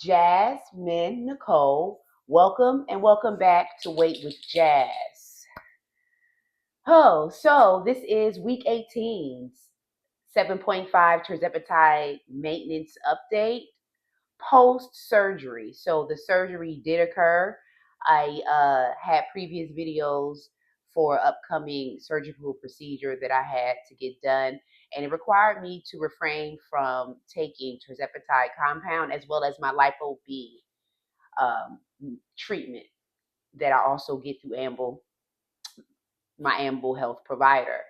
Jasmine Nicole. Welcome and welcome back to Wait with Jazz. Oh, so this is week 18, 7.5 Tirzepatide maintenance update post surgery. So the surgery did occur. I had previous videos for upcoming surgical procedure that I had to get done, and it required me to refrain from taking Tirzepatide compound as well as my Lipo B um, treatment that I also get through my Amble Health provider.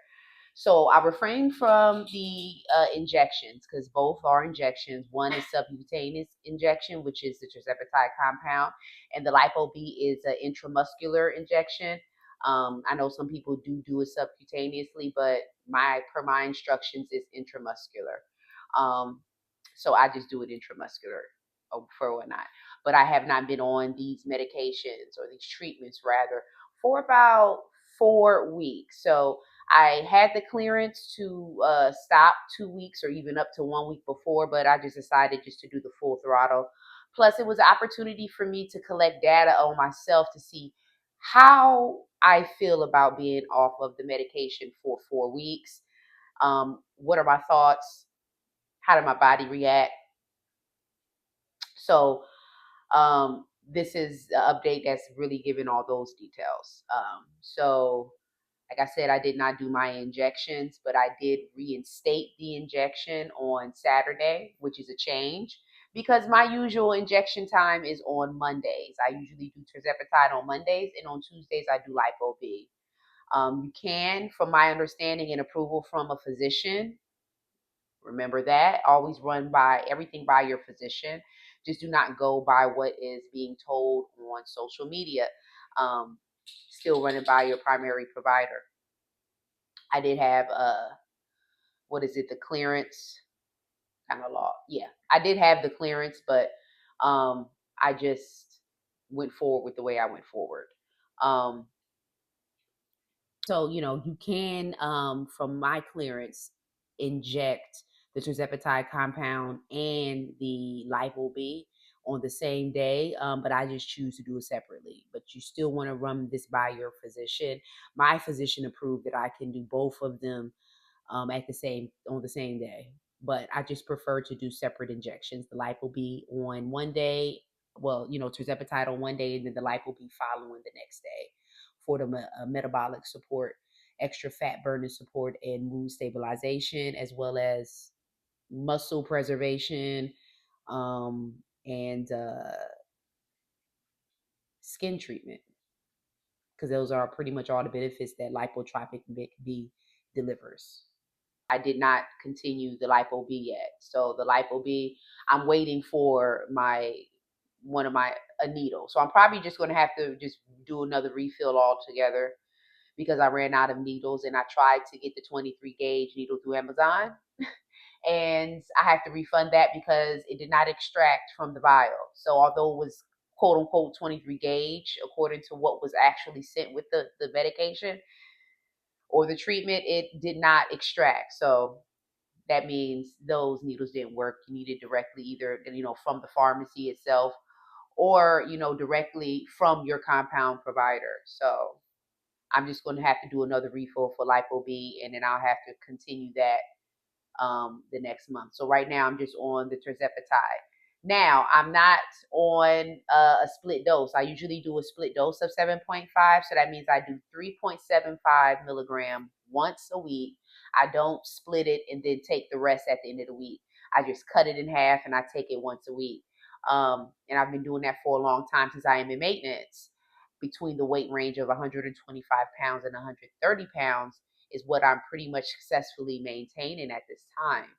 So I refrain from the injections because both are injections. One is subcutaneous injection, which is the Tirzepatide compound, and the Lipo B is an intramuscular injection. I know some people do it subcutaneously, but per my instructions is intramuscular. So I just do it intramuscular for whatnot. But I have not been on these medications or these treatments rather for about 4 weeks. So I had the clearance to stop 2 weeks or even up to 1 week before, but I just decided just to do the full throttle. Plus, it was an opportunity for me to collect data on myself to see how I feel about being off of the medication for 4 weeks. What are my thoughts? How did my body react? So this is an update that's really giving all those details. So like I said, I did not do my injections, but I did reinstate the injection on Saturday, which is a change because my usual injection time is on Mondays. I usually do Tirzepatide on Mondays, and on Tuesdays I do Lipo B. You can, from my understanding and approval from a physician, remember that. Always run by everything by your physician. Just do not go by what is being told on social media. Um, Still run it by your primary provider. I did have what is it, the clearance kind of law. Yeah, I did have the clearance, but I just went forward with the way I went forward. Um, so you can from my clearance inject the Tirzepatide compound and the Lipo B on the same day, but I just choose to do it separately. But you still want to run this by your physician. My physician approved that I can do both of them at on the same day. But I just prefer to do separate injections. The Lipo B on one day, well, Tirzepatide on one day, and then the Lipo B following the next day for the metabolic support, extra fat burning support, and mood stabilization, as well as muscle preservation and skin treatment, because those are pretty much all the benefits that lipotropic B delivers. I did not continue the Lipo B yet. So the Lipo B, I'm waiting for one of my a needle. So I'm probably just going to have to just do another refill altogether because I ran out of needles, and I tried to get the 23 gauge needle through Amazon, and I have to refund that because it did not extract from the vial. So although it was quote unquote 23 gauge according to what was actually sent with the medication or the treatment, it did not extract. So that means those needles didn't work. You need it directly either, from the pharmacy itself or, directly from your compound provider. So I'm just going to have to do another refill for Lipo B, and then I'll have to continue that the next month. So right now I'm just on the Tirzepatide. Now I'm not on a split dose. I usually do a split dose of 7.5. So that means I do 3.75 milligram once a week. I don't split it and then take the rest at the end of the week. I just cut it in half and I take it once a week. And I've been doing that for a long time since I am in maintenance, between the weight range of 125 pounds and 130 pounds is what I'm pretty much successfully maintaining at this time.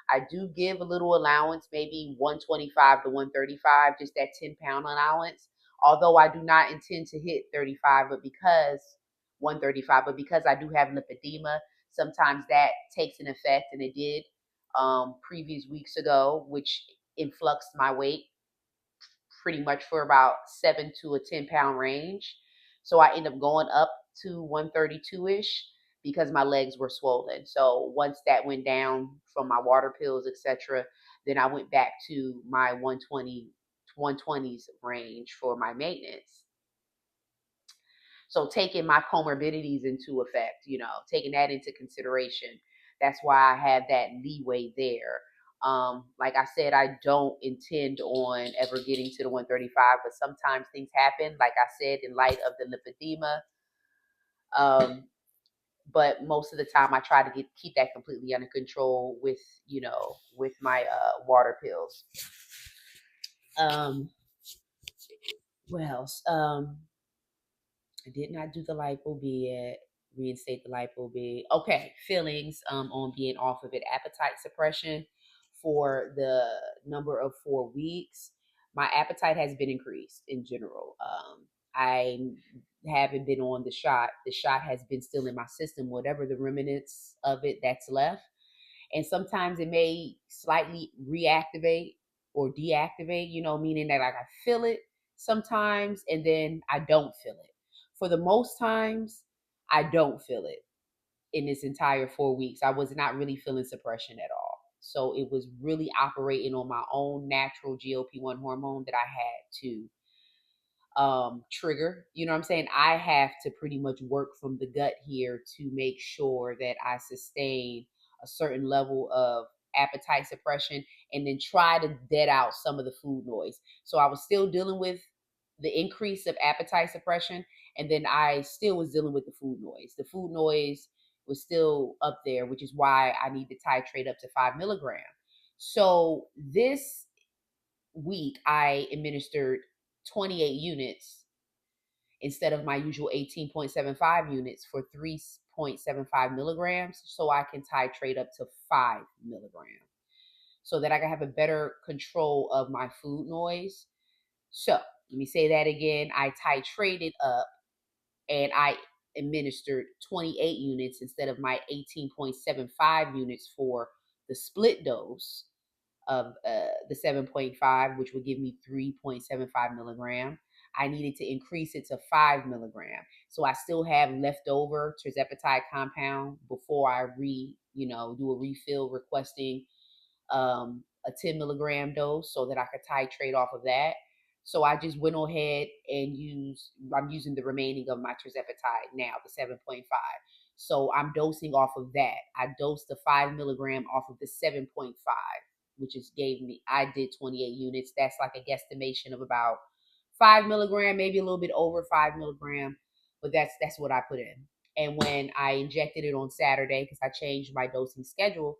I do give a little allowance, maybe 125 to 135, just that 10-pound allowance. Although I do not intend to hit 35, but because 135, but because I do have lipedema, sometimes that takes an effect, and it did previous weeks ago, which influxed my weight pretty much for about 7 to a 10-pound range. So I end up going up to 132-ish because my legs were swollen. So once that went down from my water pills, etc., then I went back to my 120, 120s range for my maintenance. So taking my comorbidities into effect, taking that into consideration, that's why I have that leeway there. Like I said, I don't intend on ever getting to the 135, but sometimes things happen, like I said, in light of the lymphedema. But most of the time I try to keep that completely under control with, with my water pills. What else? I did not do the lipo B yet. Reinstate the lipo B. Okay, feelings on being off of it. Appetite suppression for the number of 4 weeks. My appetite has been increased in general. I haven't been on the shot. The shot has been still in my system, whatever the remnants of it that's left. And sometimes it may slightly reactivate or deactivate, meaning that like I feel it sometimes and then I don't feel it. For the most times, I don't feel it in this entire 4 weeks. I was not really feeling suppression at all. So it was really operating on my own natural GLP-1 hormone that I had to trigger. You know what I'm saying? I have to pretty much work from the gut here to make sure that I sustain a certain level of appetite suppression and then try to dead out some of the food noise. So I was still dealing with the increase of appetite suppression, and then I still was dealing with the food noise. The food noise was still up there, which is why I need to titrate up to 5 milligrams. So this week I administered 28 units instead of my usual 18.75 units for 3.75 milligrams, so I can titrate up to 5 milligrams so that I can have a better control of my food noise. So let me say that again. I titrated up and I administered 28 units instead of my 18.75 units for the split dose of the 7.5, which would give me 3.75 milligram. I needed to increase it to 5 milligram. So I still have leftover Tirzepatide compound before I do a refill requesting a 10 milligram dose so that I could titrate off of that. So I just went ahead and I'm using the remaining of my Tirzepatide now, the 7.5. So I'm dosing off of that. I dosed the 5 milligram off of the 7.5, which I did 28 units. That's like a guesstimation of about 5 milligram, maybe a little bit over 5 milligram, but that's what I put in. And when I injected it on Saturday, because I changed my dosing schedule,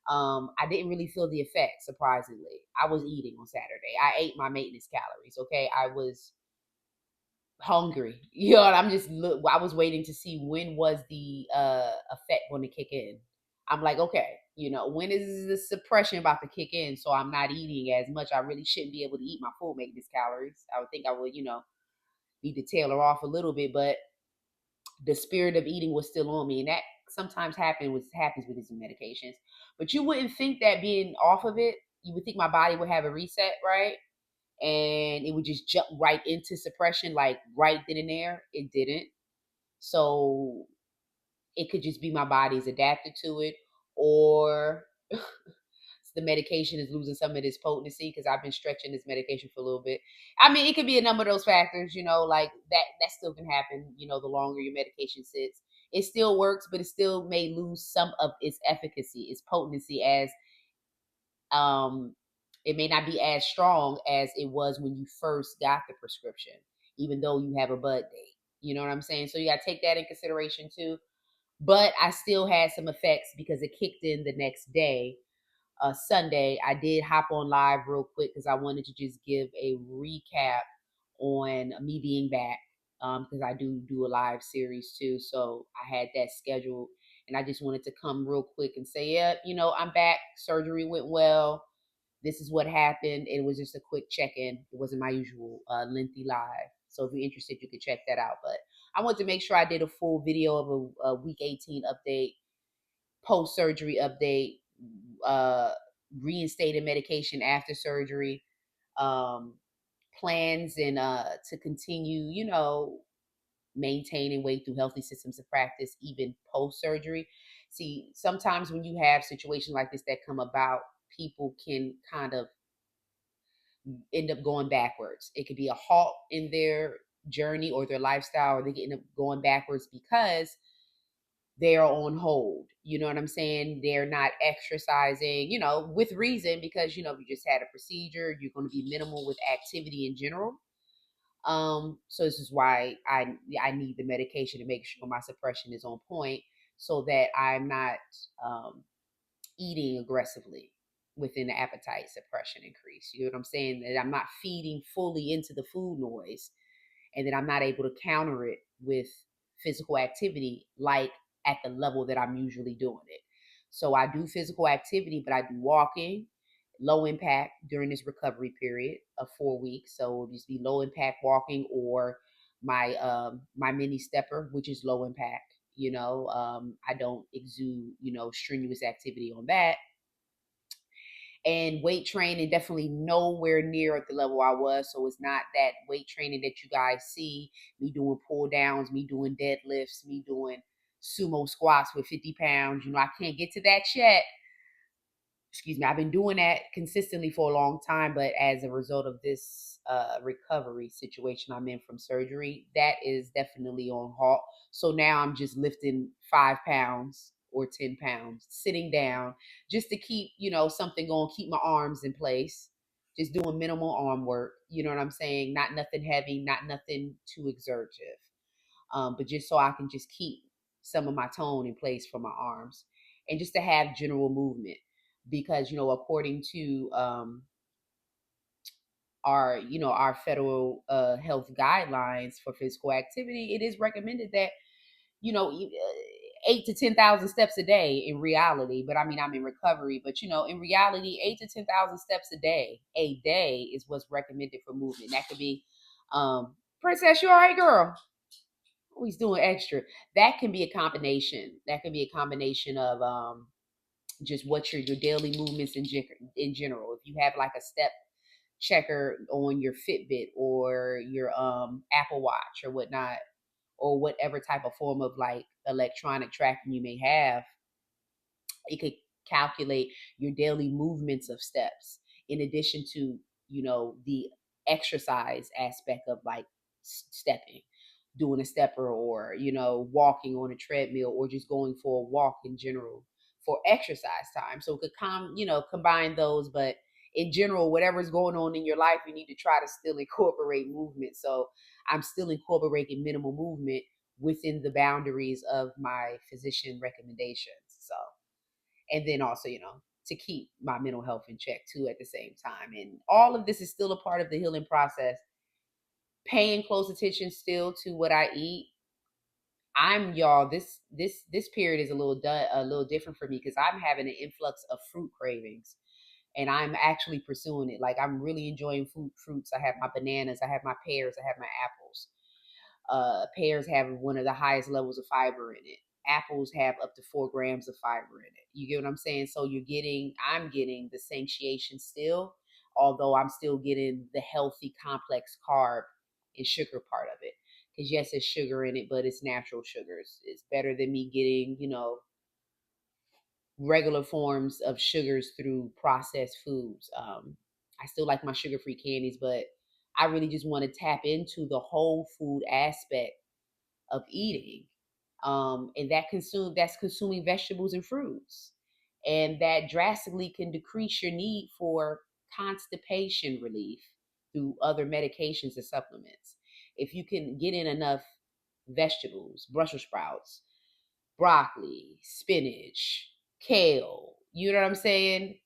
I didn't really feel the effect, surprisingly. I was eating on Saturday. I ate my maintenance calories, okay? I was hungry. I was waiting to see when was the effect going to kick in. I'm like, okay, when is the suppression about to kick in so I'm not eating as much? I really shouldn't be able to eat my full maintenance calories. I would think I would, need to tailor off a little bit, but the spirit of eating was still on me. And that sometimes happens with these medications. But you wouldn't think that being off of it, you would think my body would have a reset, right? And it would just jump right into suppression, like right then and there. It didn't. So it could just be my body's adapted to it, or the medication is losing some of its potency because I've been stretching this medication for a little bit. I mean, it could be a number of those factors, like that still can happen, the longer your medication sits. It still works, but it still may lose some of its efficacy, its potency, as it may not be as strong as it was when you first got the prescription, even though you have a bud date. You know what I'm saying? So you got to take that in consideration too. But I still had some effects because it kicked in the next day, Sunday. I did hop on live real quick because I wanted to just give a recap on me being back, because I do a live series too. So I had that scheduled, and I just wanted to come real quick and say, yeah, I'm back. Surgery went well. This is what happened. It was just a quick check-in. It wasn't my usual lengthy live. So if you're interested, you can check that out. But I wanted to make sure I did a full video of a week 18 update, post-surgery update, reinstated medication after surgery, um, plans and to continue, maintaining weight through healthy systems of practice, even post-surgery. See, sometimes when you have situations like this that come about, people can kind of end up going backwards. It could be a halt in their journey or their lifestyle, or they can end up going backwards because they are on hold. You know what I'm saying? They're not exercising, with reason, because you just had a procedure. You're going to be minimal with activity in general. So this is why I need the medication to make sure my suppression is on point, so that I'm not um, eating aggressively within the appetite suppression increase. You know what I'm saying? That I'm not feeding fully into the food noise, and then I'm not able to counter it with physical activity like at the level that I'm usually doing it. So I do physical activity, but I do walking, low impact during this recovery period of 4 weeks. So it'll just be low impact walking, or my mini stepper, which is low impact. I don't exude strenuous activity on that. And weight training, definitely nowhere near at the level I was. So it's not that weight training that you guys see me doing pull downs, me doing deadlifts, me doing sumo squats with 50 pounds. I can't get to that yet. Excuse me. I've been doing that consistently for a long time, but as a result of this recovery situation I'm in from surgery, that is definitely on halt. So now I'm just lifting 5 pounds or 10 pounds, sitting down, just to keep, something going, keep my arms in place, just doing minimal arm work. You know what I'm saying? Not nothing heavy, not nothing too exertive. But just so I can just keep some of my tone in place for my arms, and just to have general movement. Because, according to our federal health guidelines for physical activity, it is recommended that, 8 to 10,000 steps a day in reality. But I mean, I'm in recovery, but in reality, 8 to 10,000 steps a day is what's recommended for movement. That could be, Princess, you all right, girl? Oh, he's doing extra. That can be a combination. That can be a combination of just what your daily movements in general. If you have like a step checker on your Fitbit or your Apple Watch or whatnot, or whatever type of form of like electronic tracking you may have, it could calculate your daily movements of steps, in addition to the exercise aspect of like stepping, doing a stepper, or walking on a treadmill, or just going for a walk in general for exercise time. So it could combine those. But in general, whatever's going on in your life, you need to try to still incorporate movement. So I'm still incorporating minimal movement within the boundaries of my physician recommendations. So, and then also, to keep my mental health in check too at the same time. And all of this is still a part of the healing process. Paying close attention still to what I eat. I'm y'all. This period is a little different for me, because I'm having an influx of fruit cravings, and I'm actually pursuing it. Like, I'm really enjoying fruits. I have my bananas, I have my pears, I have my apples. Pears have one of the highest levels of fiber in it. Apples have up to 4 grams of fiber in it. You get what I'm saying? So I'm getting the satiation still, although I'm still getting the healthy complex carb and sugar part of it. Because yes, there's sugar in it, but it's natural sugars. It's better than me getting, regular forms of sugars through processed foods. I still like my sugar-free candies, but I really just want to tap into the whole food aspect of eating, and that's consuming vegetables and fruits, and that drastically can decrease your need for constipation relief through other medications and supplements. If you can get in enough vegetables, Brussels sprouts, broccoli, spinach, kale, you know what I'm saying?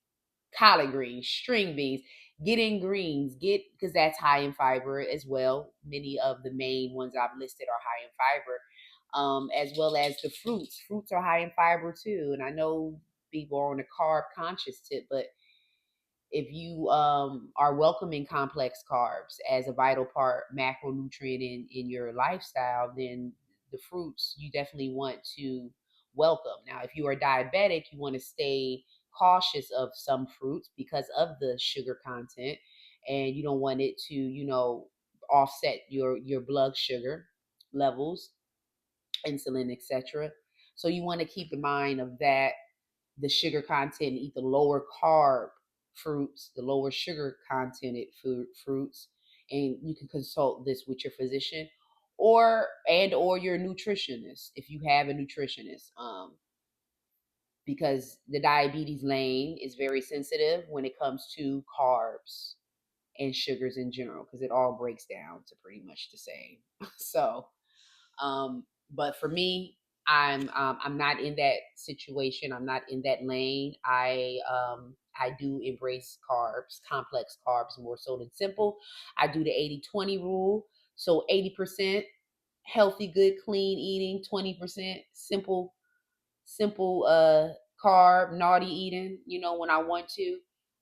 Collard greens, string beans, get in greens, because that's high in fiber as well. Many of the main ones I've listed are high in fiber, as well as the fruits. Fruits are high in fiber too. And I know people are on a carb conscious tip, but if you are welcoming complex carbs as a vital part, macronutrient in your lifestyle, then the fruits you definitely want to welcome. Now, if you are diabetic, you want to stay cautious of some fruits because of the sugar content, and you don't want it to, offset your blood sugar levels, insulin, etc. So you want to keep in mind of that, the sugar content, eat the lower carb fruits, the lower sugar contented fruits, and you can consult this with your physician or your nutritionist if you have a nutritionist. Because the diabetes lane is very sensitive when it comes to carbs and sugars in general, because it all breaks down to pretty much the same. So, but for me, I'm not in that situation. I'm not in that lane. I do embrace carbs, complex carbs more so than simple. I do the 80-20 rule. So 80% healthy, good, clean eating, 20% simple carb naughty eating, when I want to.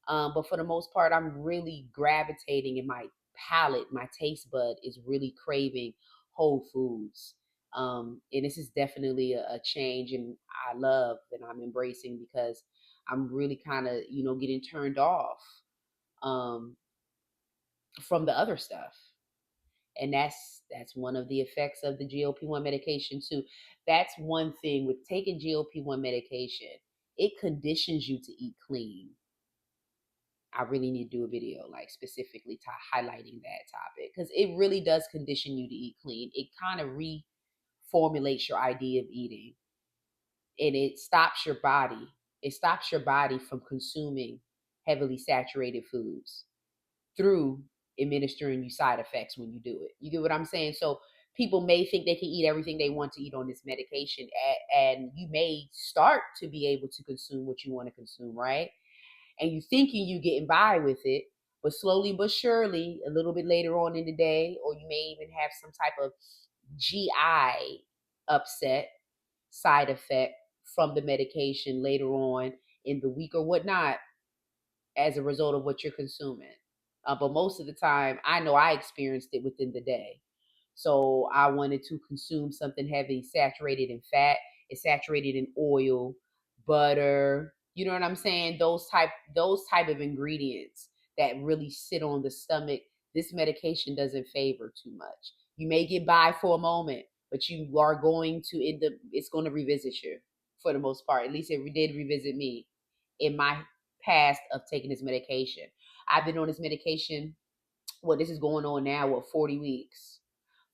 But for the most part, I'm really gravitating in my palate, my taste bud is really craving whole foods. And this is definitely a change, and I love that I'm embracing, because I'm really kind of, getting turned off um, from the other stuff. And that's one of the effects of the GLP-1 medication too. That's one thing with taking GLP-1 medication. It conditions you to eat clean. I really need to do a video like specifically to highlighting that topic, because it really does condition you to eat clean. It kind of reformulates your idea of eating, and it stops your body. It stops your body from consuming heavily saturated foods through administering you side effects when you do it. You get what I'm saying? So people may think they can eat everything they want to eat on this medication, and you may start to be able to consume what you want to consume, right? And you thinking you getting by with it, but slowly but surely, a little bit later on in the day, or you may even have some type of GI upset side effect from the medication later on in the week or whatnot, as a result of what you're consuming. But most of the time, I know I experienced it within the day. So I wanted to consume something heavy, saturated in fat, it's saturated in oil, butter. You know what I'm saying? Those type of ingredients that really sit on the stomach. This medication doesn't favor too much. You may get by for a moment, but you are going to end up. It's going to revisit you for the most part. At least it did revisit me in my past of taking this medication. I've been on this medication. This is going on now, 40 weeks.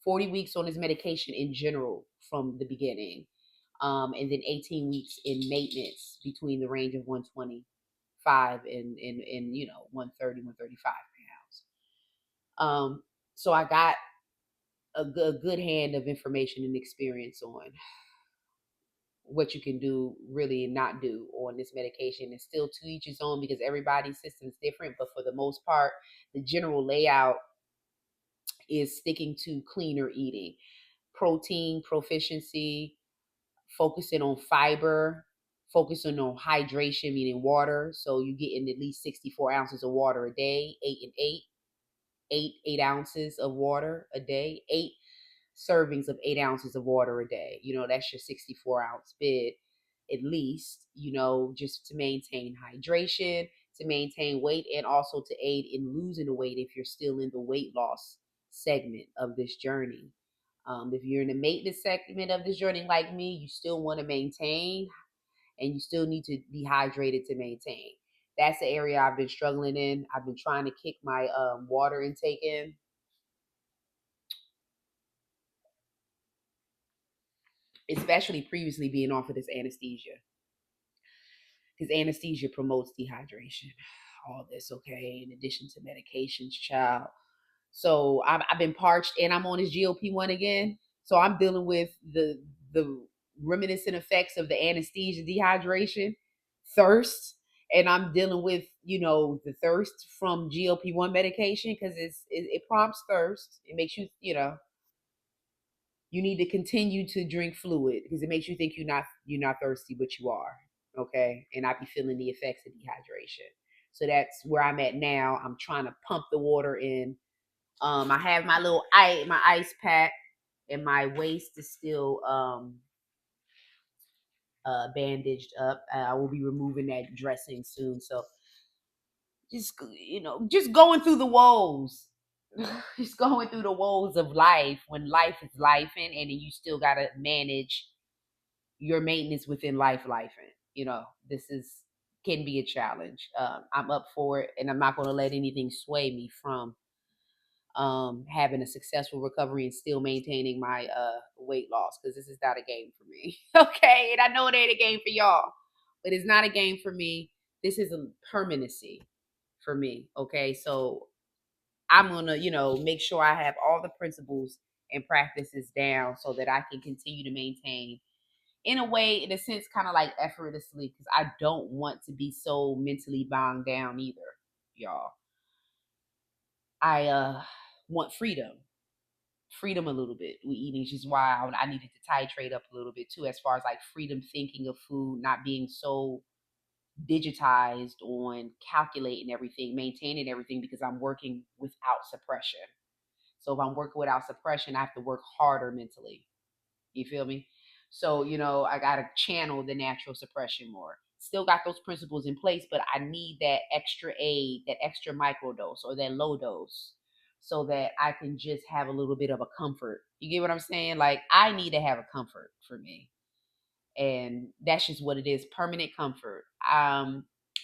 40 weeks on this medication in general from the beginning. And then 18 weeks in maintenance between the range of 125 and 130, 135 pounds. So I got a good hand of information and experience on what you can do, really not do on this medication. It's still to each his own, because everybody's system is different. But for the most part, the general layout is sticking to cleaner eating, protein proficiency, focusing on fiber, focusing on hydration, meaning water. So you get in at least 64 ounces of water a day, 8 ounces of water a day, 8 servings of 8 ounces of water a day. That's your 64-ounce bid, at least, just to maintain hydration, to maintain weight, and also to aid in losing the weight if you're still in the weight loss segment of this journey. If you're in the maintenance segment of this journey like me, you still want to maintain, and you still need to be hydrated to maintain. That's the area I've been struggling in. I've been trying to kick my water intake in, especially previously being off of this anesthesia, because anesthesia promotes dehydration. All this, okay, in addition to medications, child. So I've been parched, and I'm on this GLP-1 again. So I'm dealing with the reminiscent effects of the anesthesia, dehydration, thirst, and I'm dealing with the thirst from GLP-1 medication, because it prompts thirst. It makes you need to continue to drink fluid, because it makes you think you're not thirsty, but you are. Okay, and I be feeling the effects of dehydration. So that's where I'm at now. I'm trying to pump the water in. I have my ice pack, and my waist is still bandaged up. I will be removing that dressing soon. So just going through the woes. Just going through the woes of life, when life is life, and you still gotta manage your maintenance within life. This is can be a challenge. I'm up for it, and I'm not going to let anything sway me from having a successful recovery and still maintaining my weight loss, because this is not a game for me. Okay, and I know it ain't a game for y'all, but it's not a game for me. This is a permanency for me. Okay, so I'm gonna, make sure I have all the principles and practices down so that I can continue to maintain in a way, in a sense, kind of like effortlessly, because I don't want to be so mentally bound down either, y'all. I want freedom a little bit with eating, which is why I needed to titrate up a little bit too, as far as like freedom thinking of food, not being so digitized on calculating everything, maintaining everything, because I'm working without suppression. So if I'm working without suppression, I have to work harder mentally. You feel me? So, I got to channel the natural suppression more. Still got those principles in place, but I need that extra aid, that extra micro dose or that low dose, so that I can just have a little bit of a comfort. You get what I'm saying? Like, I need to have a comfort for me. And that's just what it is, permanent comfort.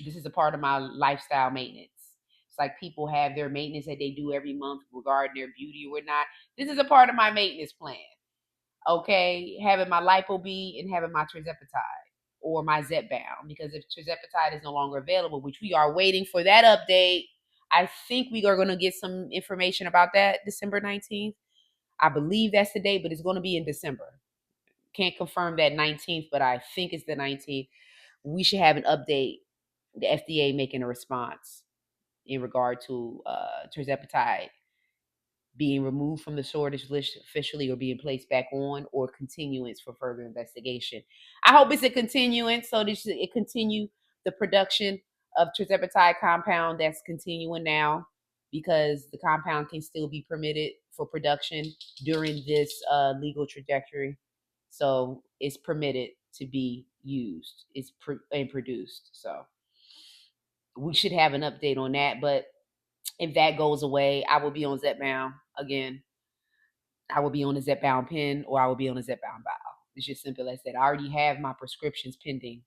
This is a part of my lifestyle maintenance. It's like people have their maintenance that they do every month regarding their beauty or whatnot. This is a part of my maintenance plan. Okay, having my lipo B and having my Tirzepatide or my Zepbound, because if Tirzepatide is no longer available, which we are waiting for that update, I think we are going to get some information about that December 19th. I believe that's the date, but it's going to be in December. Can't confirm that 19th, but I think it's the 19th. We should have an update, the FDA making a response in regard to Tirzepatide being removed from the shortage list officially, or being placed back on, or continuance for further investigation. I hope it's a continuance, so that it continue the production of Tirzepatide compound that's continuing now, because the compound can still be permitted for production during this legal trajectory. So it's permitted to be used. And produced. So we should have an update on that. But if that goes away, I will be on Zepbound again. I will be on a Zepbound pen, or I will be on a Zepbound vial. It's just simple as that. I already have my prescriptions pending.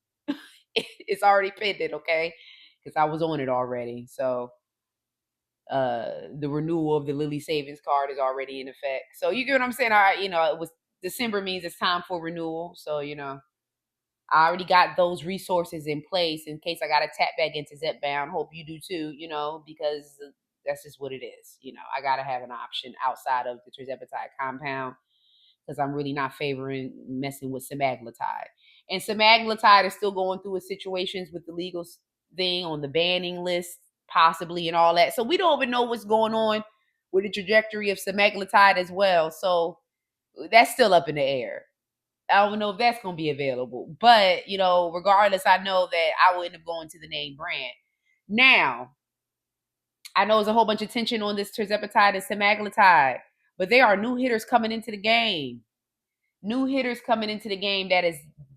It's already pending, okay? Because I was on it already. So the renewal of the Lilly Savings card is already in effect. So you get what I'm saying? It was December means it's time for renewal. So, I already got those resources in place in case I got to tap back into Zepbound. Hope you do too, because that's just what it is. I got to have an option outside of the Tirzepatide compound, because I'm really not favoring messing with semaglutide. And semaglutide is still going through its situations with the legal thing on the banning list, possibly, and all that. So we don't even know what's going on with the trajectory of semaglutide as well. So that's still up in the air. I don't know if that's going to be available. But, regardless, I know that I will end up going to the name brand. Now, I know there's a whole bunch of tension on this Tirzepatide and semaglutide, but there are new hitters coming into the game. New hitters coming into the game that is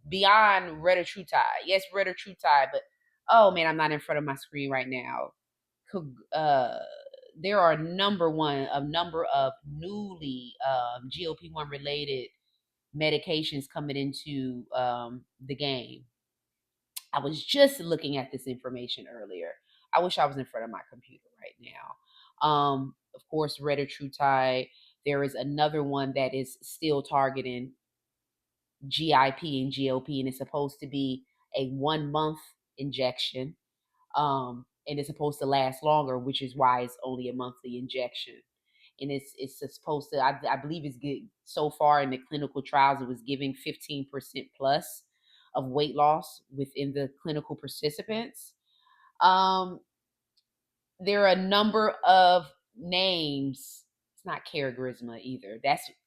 beyond retatrutide. Yes, retatrutide, but oh man, I'm not in front of my screen right now. There are a number of newly GLP-1 related medications coming into the game. I was just looking at this information earlier. I wish I was in front of my computer right now. Of course, retatrutide. There is another one that is still targeting GIP and GLP, and it's supposed to be a 1 month injection. And it's supposed to last longer, which is why it's only a monthly injection. And it's supposed to, I believe it's good so far in the clinical trials, it was giving 15% plus of weight loss within the clinical participants. There are a number of names. It's not Caragrisma either.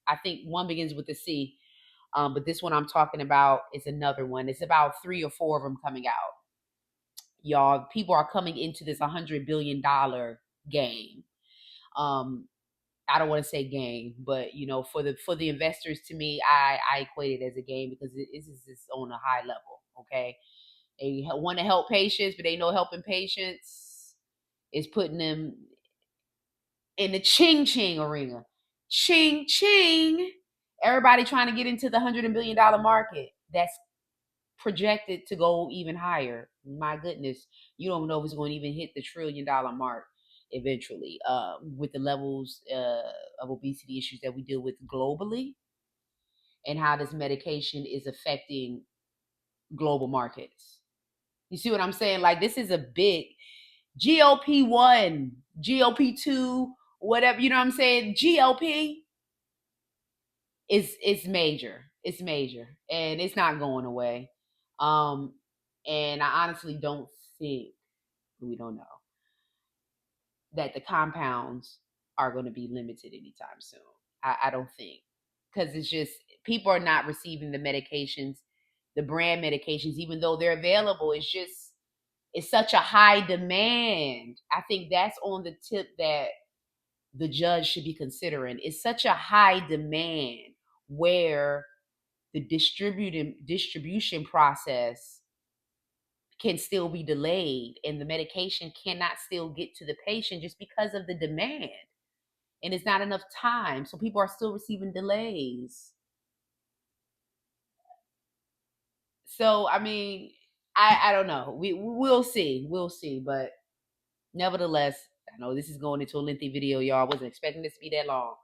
I think one begins with a C. But this one I'm talking about is another one. It's about 3 or 4 of them coming out. Y'all, people are coming into this $100 billion game. I don't want to say game, but for the investors, to me, I equate it as a game, because it is just on a high level. Okay, they want to help patients, but they know helping patients is putting them in the ching ching arena. Ching ching. Everybody trying to get into the $100 billion market. That's projected to go even higher. My goodness, you don't know if it's going to even hit the $1 trillion mark eventually, with the levels of obesity issues that we deal with globally, and how this medication is affecting global markets. You see what I'm saying? Like, this is a big GLP1, GLP2, whatever, you know what I'm saying? GLP is major. It's major, and it's not going away. And I honestly don't think, we don't know, that the compounds are going to be limited anytime soon. I don't think, because it's just, people are not receiving the medications, the brand medications, even though they're available. It's just, it's such a high demand. I think that's on the tip that the judge should be considering. It's such a high demand where the distribution process can still be delayed, and the medication cannot still get to the patient just because of the demand, and it's not enough time, so people are still receiving delays. So I mean, I don't know, we'll see, but nevertheless, I know this is going into a lengthy video, y'all. I wasn't expecting this to be that long.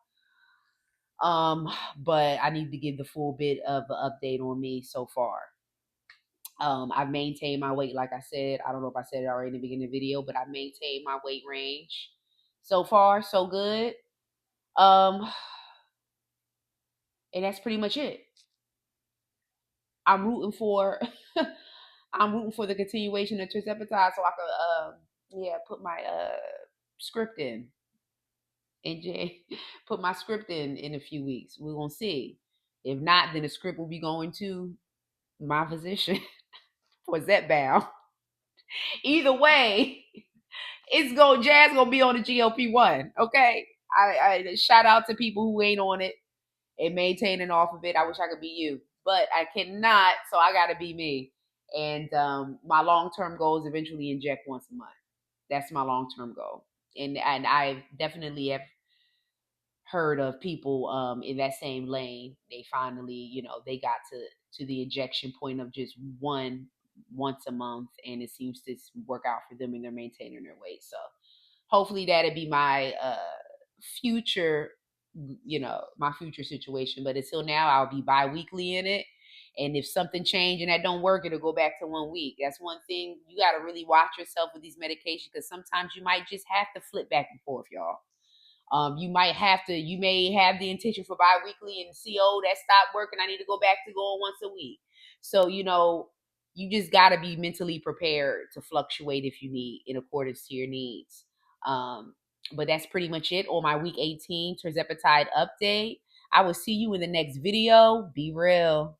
But I need to give the full bit of an update on me so far. I've maintained my weight, like I said. I don't know if I said it already in the beginning of the video, but I've maintained my weight range. So far, so good. Um, and that's pretty much it. I'm rooting for I'm rooting for the continuation of Tirzepatide, so I could put my script in and put my script in a few weeks. We're gonna see. If not, then the script will be going to my physician for Zepbound. Either way, Jazz gonna be on the GLP1. Okay. I shout out to people who ain't on it and maintaining off of it. I wish I could be you, but I cannot, so I gotta be me. And my long-term goal is eventually inject once a month. That's my long-term goal. And I definitely have heard of people in that same lane. They finally, they got to the injection point of just once a month, and it seems to work out for them, and they're maintaining their weight. So hopefully that'd be my future, my future situation. But until now, I'll be bi-weekly in it. And if something change and that don't work, it'll go back to 1 week. That's one thing. You got to really watch yourself with these medications, because sometimes you might just have to flip back and forth, y'all. You may have the intention for bi-weekly and see, oh, that stopped working, I need to go back to going once a week. So, you just got to be mentally prepared to fluctuate if you need, in accordance to your needs. But that's pretty much it on my week 18 Tirzepatide update. I will see you in the next video. Be real.